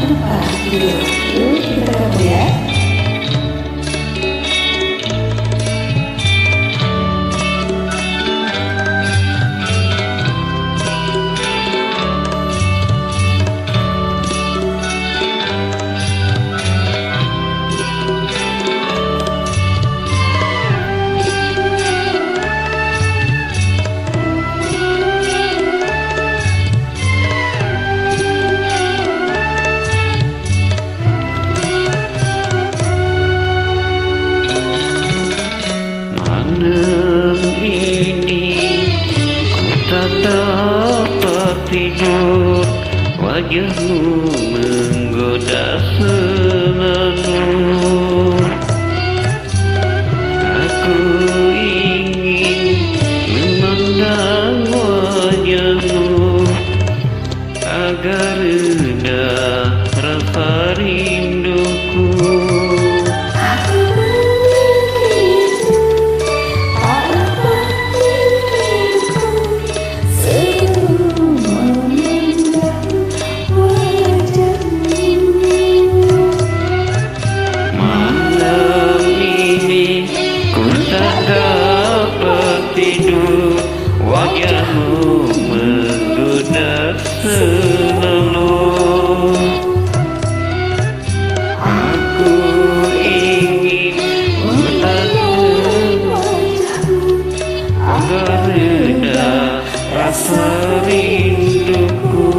lupa video. Yuk kita gabung ya. Malam ini ku tak dapat tidur, wajahmu menggoda selalu. Aku ingin memandang wajahmu agar reda rasa rinduku. Tidur, wajahmu menggoda selalu. Aku ingin memandang wajahmu agar reda rasa rinduku.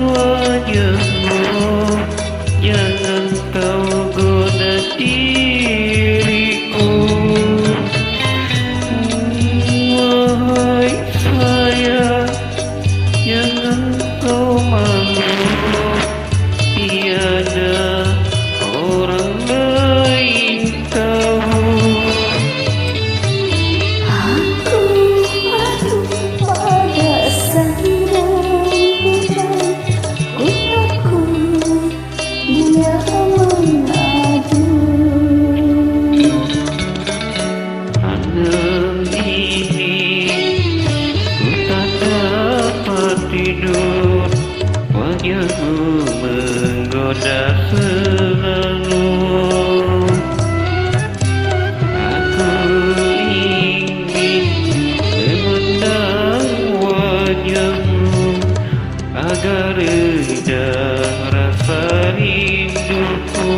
Wajahmu, jangan kau goda diriku. Wahai sayang, jangan kau malu, tiada orang lain tahu. Aku pada sendiri. Tidur, wajahmu menggoda selalu. Aku ingin memandang wajahmu agar reda rasa rinduku.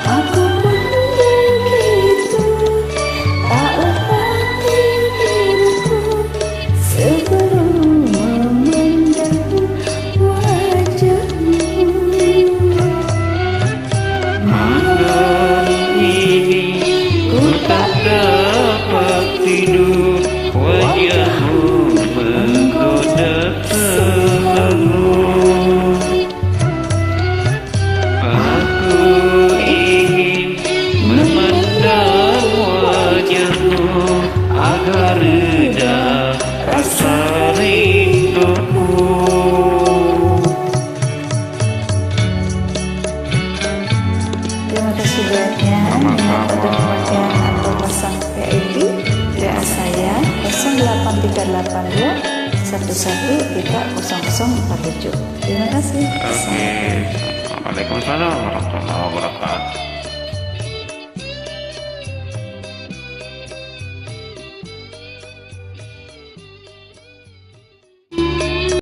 Aku pun begitu, tak lepas diriku sebelum tidur, wajahmu menggoda selalu. Aku ingin memandang wajahmu agar reda rasa rinduku. Terima kasih banyak yang telah atau pesan VIP WA saya 08382 113047. Terima kasih. Oke. Waalaikumsalam warahmatullahi wabarakatuh.